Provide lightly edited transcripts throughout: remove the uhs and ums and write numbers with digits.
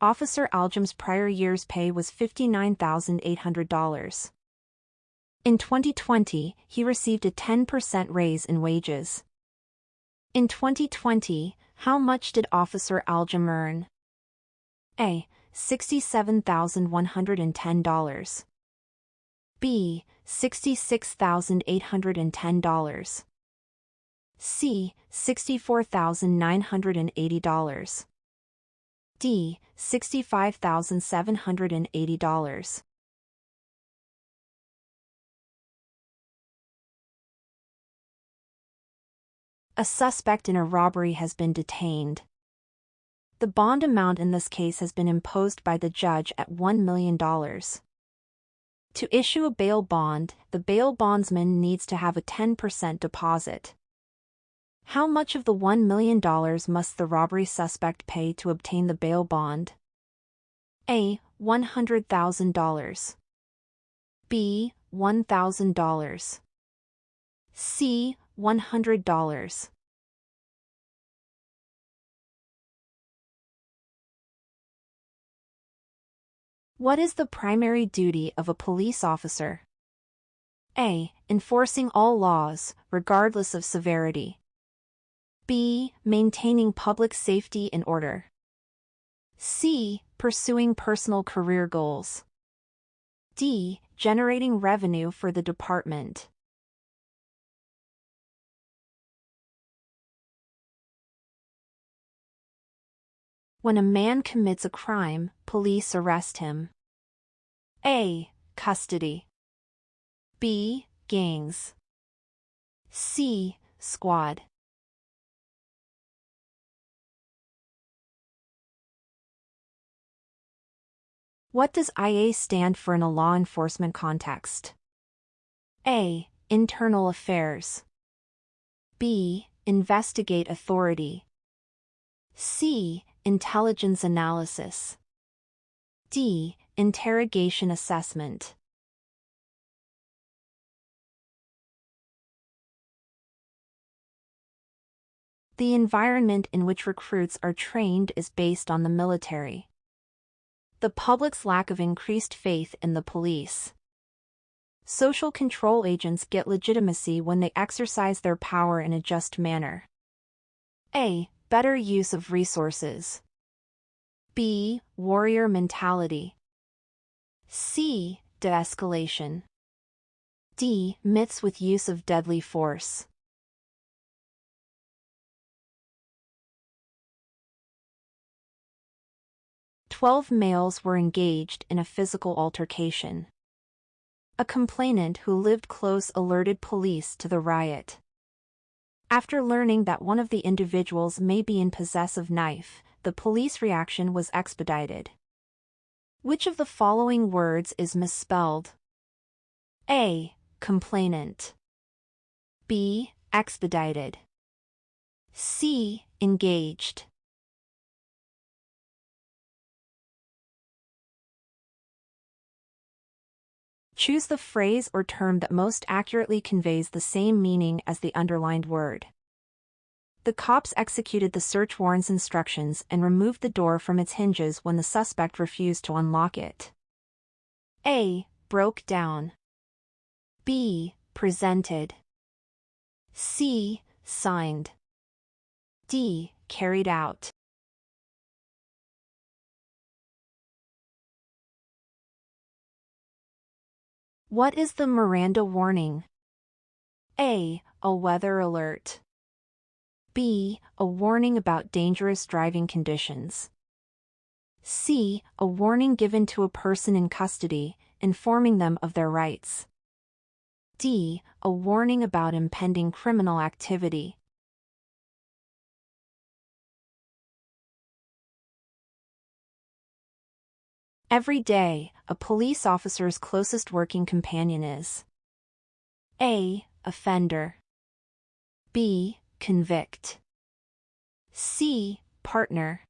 Officer Aljam's prior year's pay was $59,800. In 2020, he received a 10% raise in wages. In 2020, how much did Officer Aljam earn? A. $67,110. B. $66,810. C. $64,980. D. $65,780. A suspect in a robbery has been detained. The bond amount in this case has been imposed by the judge at $1 million. To issue a bail bond, the bail bondsman needs to have a 10% deposit. How much of the $1 million must the robbery suspect pay to obtain the bail bond? A. $100,000. B. $1,000. C. $100. What is the primary duty of a police officer? A. Enforcing all laws, regardless of severity. B. Maintaining public safety and order. C. Pursuing personal career goals. D. Generating revenue for the department. When a man commits a crime, police arrest him. A. Custody. B. Gangs. C. Squad. What does IA stand for in a law enforcement context? A. Internal affairs. B. Investigate authority. C. Intelligence analysis. D. Interrogation assessment. The environment in which recruits are trained is based on the military. The public's lack of increased faith in the police. Social control agents get legitimacy when they exercise their power in a just manner. A. Better use of resources. B. Warrior mentality. C. De-escalation. D. Myths with use of deadly force. 12 males were engaged in a physical altercation. A complainant who lived close alerted police to the riot. After learning that one of the individuals may be in possession of a knife, the police reaction was expedited. Which of the following words is misspelled? A. Complainant. B. Expedited. C. Engaged. Choose the phrase or term that most accurately conveys the same meaning as the underlined word. The cops executed the search warrant's instructions and removed the door from its hinges when the suspect refused to unlock it. A. Broke down. B. Presented. C. Signed. D. Carried out. What is the Miranda warning? A. A weather alert. B. A warning about dangerous driving conditions. C. A warning given to a person in custody, informing them of their rights. D. A warning about impending criminal activity. Every day, a police officer's closest working companion is A. Offender. B. Convict. C. Partner.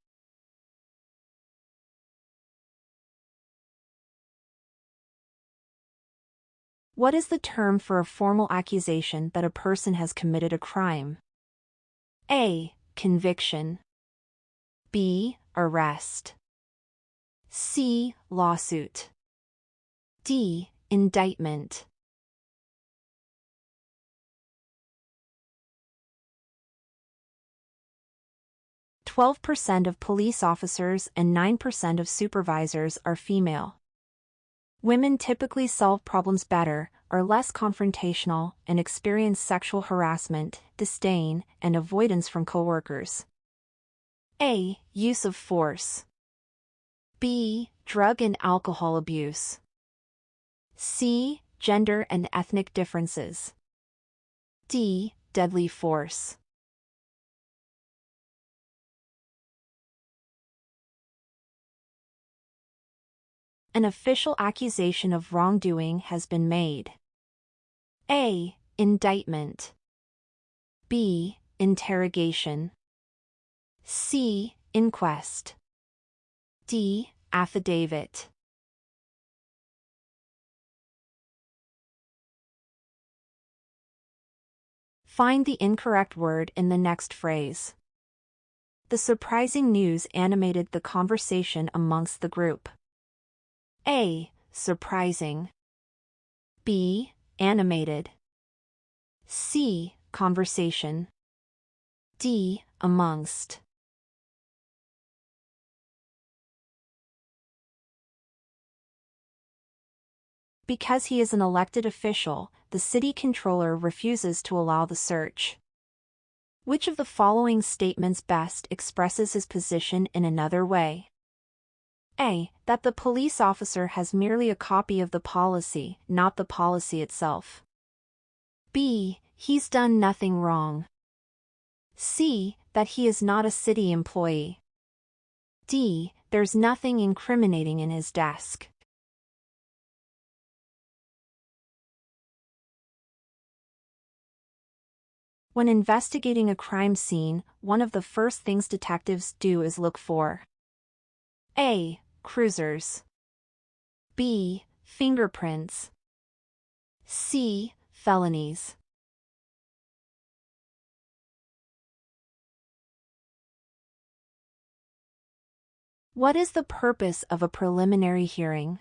What is the term for a formal accusation that a person has committed a crime? A. Conviction. B. Arrest. C. Lawsuit. D. Indictment. %12 of police officers and 9% of supervisors are female. Women typically solve problems better, are less confrontational, and experience sexual harassment, disdain, and avoidance from coworkers. A. Use of force. B. Drug and alcohol abuse. C. Gender and ethnic differences. D. Deadly force. An official accusation of wrongdoing has been made. A. Indictment. B. Interrogation. C. Inquest. D. Affidavit. Find the incorrect word in the next phrase. The surprising news animated the conversation amongst the group. A. Surprising. B. Animated. C. Conversation. D. Amongst. Because he is an elected official, the city controller refuses to allow the search. Which of the following statements best expresses his position in another way? A. That the police officer has merely a copy of the policy, not the policy itself. B. He's done nothing wrong. C. That he is not a city employee. D. There's nothing incriminating in his desk. When investigating a crime scene, one of the first things detectives do is look for A. Cruisers. B. Fingerprints. C. Felonies. What is the purpose of a preliminary hearing?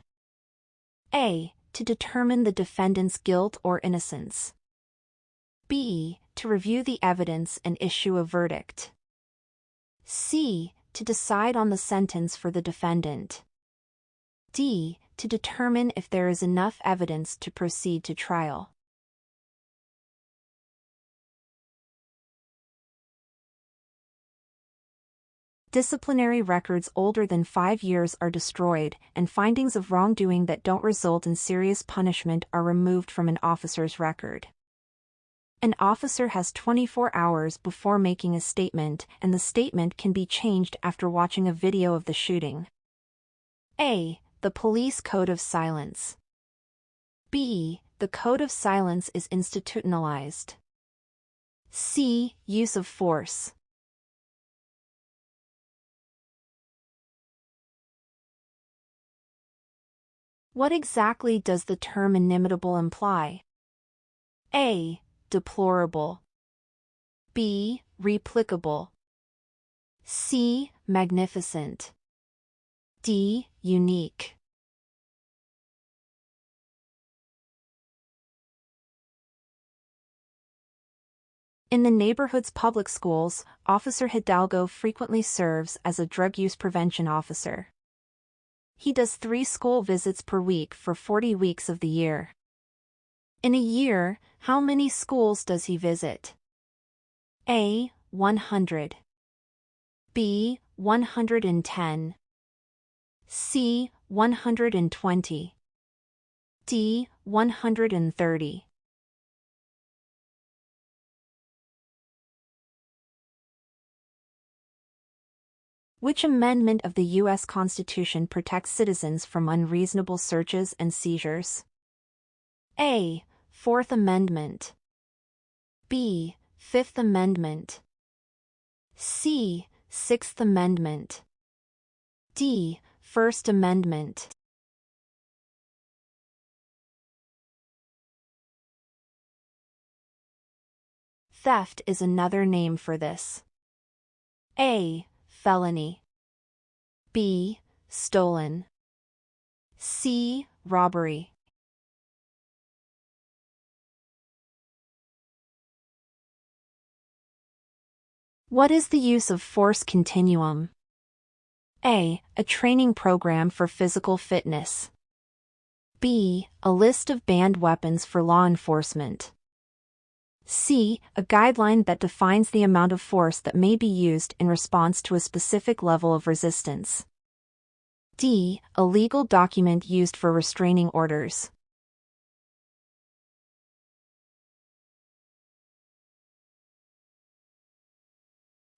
A. To determine the defendant's guilt or innocence. B. To review the evidence and issue a verdict. C. To decide on the sentence for the defendant. D. To determine if there is enough evidence to proceed to trial. Disciplinary records older than 5 years are destroyed, and findings of wrongdoing that don't result in serious punishment are removed from an officer's record. An officer has 24 hours before making a statement, and the statement can be changed after watching a video of the shooting. A. The Police Code of Silence. B. The Code of Silence is institutionalized. C. Use of force. What exactly does the term inimitable imply? A. Deplorable. B. Replicable. C. Magnificent. D. Unique. In the neighborhood's public schools, Officer Hidalgo frequently serves as a drug use prevention officer. He does 3 school visits per week for 40 weeks of the year. In a year, how many schools does he visit? A. 100. B. 110. C. 120. D. 130. Which amendment of the U.S. Constitution protects citizens from unreasonable searches and seizures? A. 4th Amendment. B. 5th Amendment. C. 6th Amendment. D. 1st Amendment. Theft is another name for this. A. Felony. B. Stolen. C. Robbery. What is the use of force continuum? A. A training program for physical fitness. B. A list of banned weapons for law enforcement. C. A guideline that defines the amount of force that may be used in response to a specific level of resistance. D. A legal document used for restraining orders.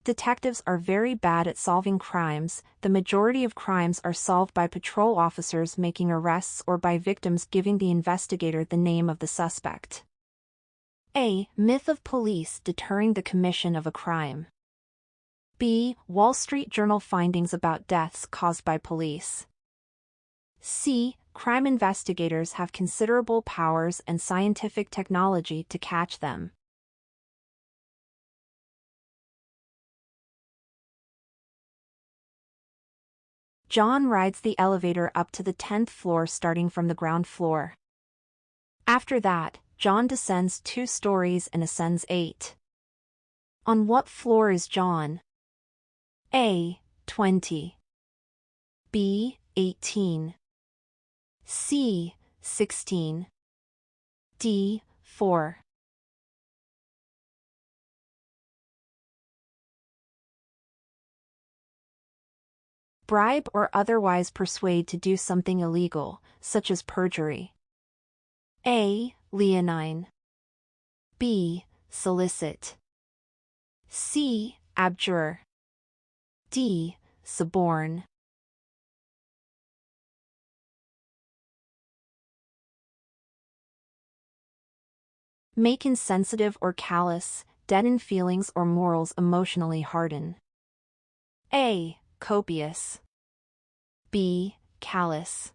Detectives are very bad at solving crimes. The majority of crimes are solved by patrol officers making arrests or by victims giving the investigator the name of the suspect. A. Myth of police deterring the commission of a crime. B. Wall Street Journal findings about deaths caused by police. C. Crime investigators have considerable powers and scientific technology to catch them. John rides the elevator up to the 10th floor starting from the ground floor. After that, John descends 2 stories and ascends 8. On what floor is John? A. 20. B. 18. C. 16. D. 4. Bribe or otherwise persuade to do something illegal, such as perjury. A. Leonine. B. Solicit. C. Abjure. D. Suborn. Make insensitive or callous, deaden feelings or morals emotionally harden. A. Copious. B. Callous.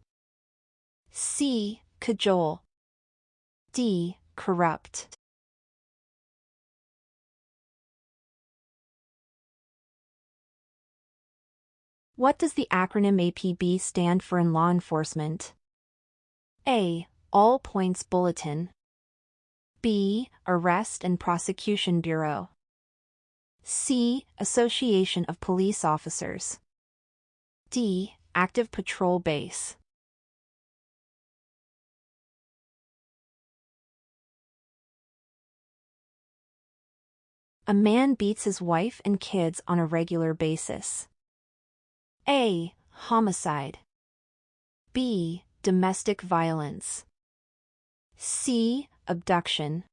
C. Cajole. D. Corrupt. What does the acronym APB stand for in law enforcement? A. All Points Bulletin. B. Arrest and Prosecution Bureau. C. Association of Police Officers. D. Active Patrol Base. A man beats his wife and kids on a regular basis. A. Homicide. B. Domestic violence. C. Abduction.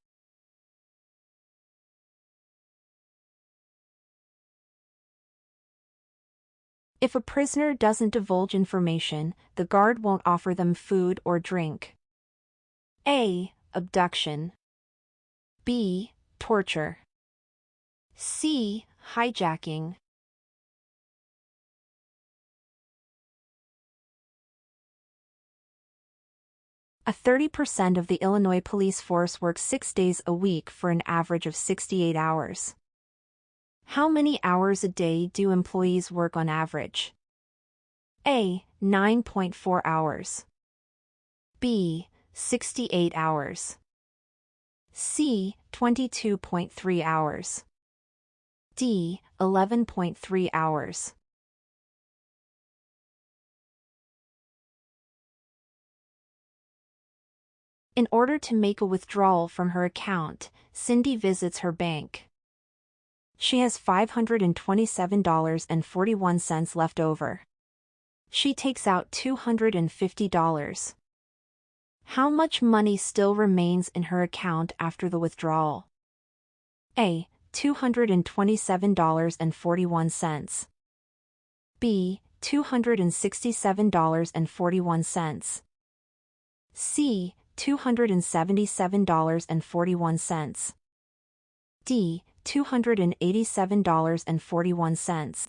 If a prisoner doesn't divulge information, the guard won't offer them food or drink. A. Abduction. B. Torture. C. Hijacking. A 30% of the Illinois police force works 6 days a week for an average of 68 hours. How many hours a day do employees work on average? A. 9.4 hours. B. 68 hours. C. 22.3 hours. D. 11.3 hours. In order to make a withdrawal from her account, Cindy visits her bank. She has $527.41 left over. She takes out $250. How much money still remains in her account after the withdrawal? A. $227.41. B. $267.41. C. $277.41. D. $287.41.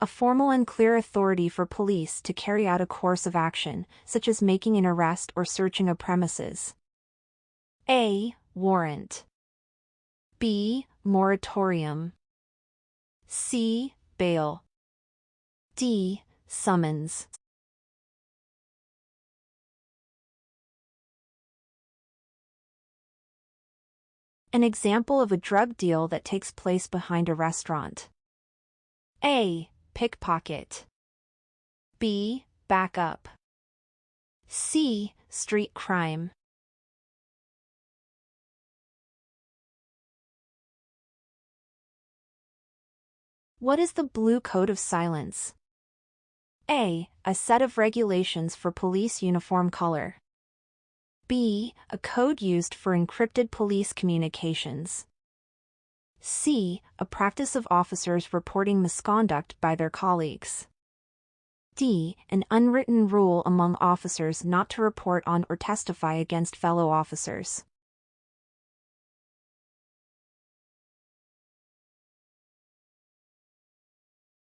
A formal and clear authority for police to carry out a course of action, such as making an arrest or searching a premises. A. Warrant. B. Moratorium. C. Bail. D. Summons. An example of a drug deal that takes place behind a restaurant. A. Pickpocket. B. Backup. C. Street crime. What is the Blue Code of Silence? A. A set of regulations for police uniform color. B. A code used for encrypted police communications. C. A practice of officers reporting misconduct by their colleagues. D. An unwritten rule among officers not to report on or testify against fellow officers.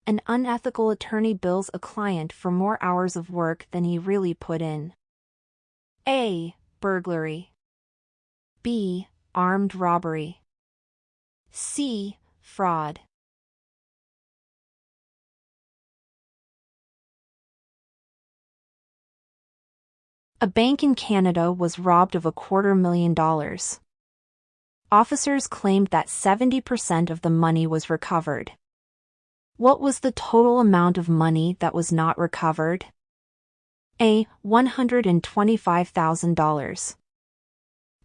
An unethical attorney bills a client for more hours of work than he really put in. A. Burglary. B. Armed robbery. C. Fraud. A bank in Canada was robbed of $250,000. Officers claimed that 70% of the money was recovered. What was the total amount of money that was not recovered? A. $125,000.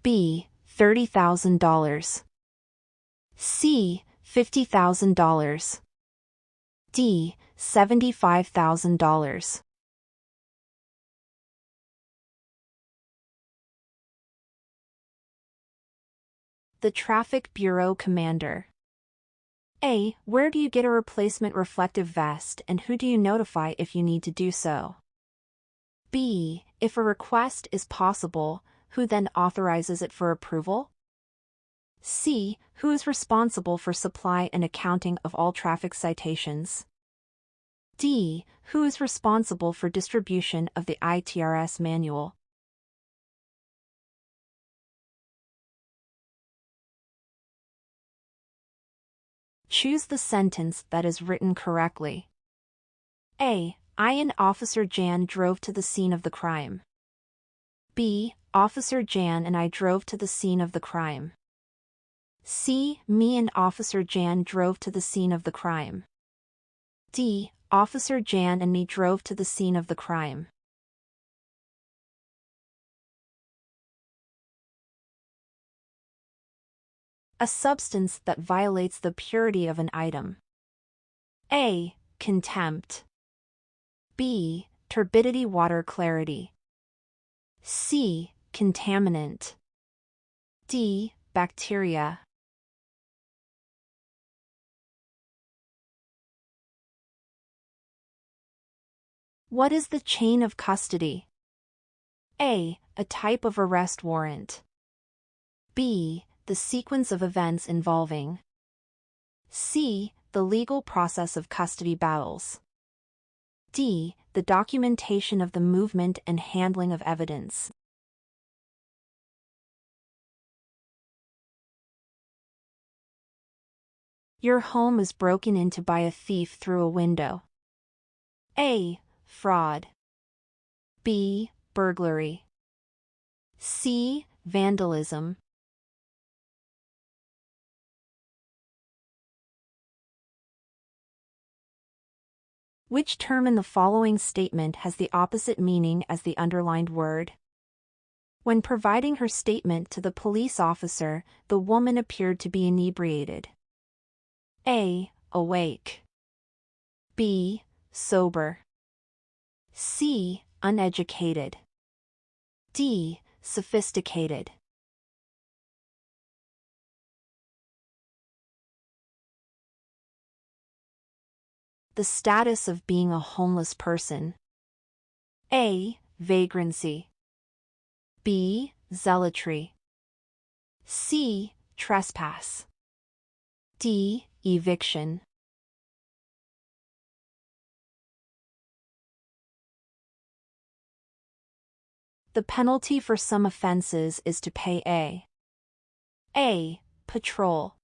B. $30,000. C. $50,000. D. $75,000. The Traffic Bureau Commander. A. Where do you get a replacement reflective vest and who do you notify if you need to do so? B. If a request is possible, who then authorizes it for approval? C. Who is responsible for supply and accounting of all traffic citations? D. Who is responsible for distribution of the ITRS manual? Choose the sentence that is written correctly. A. I and Officer Jan drove to the scene of the crime. B. Officer Jan and I drove to the scene of the crime. C. Me and Officer Jan drove to the scene of the crime. D. Officer Jan and me drove to the scene of the crime. A substance that violates the purity of an item. A. Contempt. B. Turbidity water clarity. C. Contaminant. D. Bacteria. What is the chain of custody? A. A type of arrest warrant. B. The sequence of events involving. C. The legal process of custody battles. D. The documentation of the movement and handling of evidence. Your home is broken into by a thief through a window. A. Fraud. B. Burglary. C. Vandalism. Which term in the following statement has the opposite meaning as the underlined word? When providing her statement to the police officer, the woman appeared to be inebriated. A. Awake. B. Sober. C. Uneducated. D. Sophisticated. The status of being a homeless person. A. Vagrancy. B. Zealotry. C. Trespass. D. Eviction. The penalty for some offenses is to pay A. Patrol.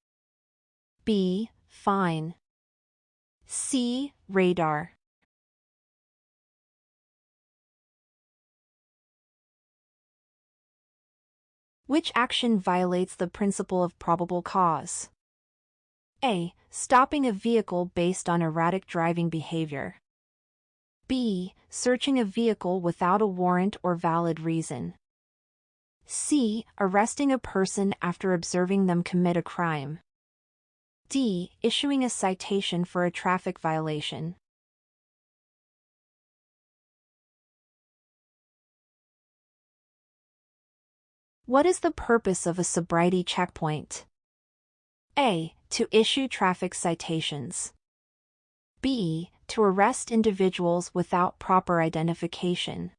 B. Fine. C. Radar. Which action violates the principle of probable cause? A. Stopping a vehicle based on erratic driving behavior. B. Searching a vehicle without a warrant or valid reason. C. Arresting a person after observing them commit a crime. D. Issuing a citation for a traffic violation. What is the purpose of a sobriety checkpoint? A. To issue traffic citations. B. To arrest individuals without proper identification.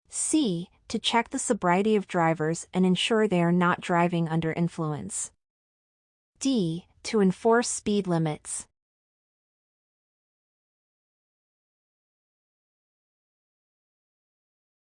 C. To check the sobriety of drivers and ensure they are not driving under influence. D. To enforce speed limits.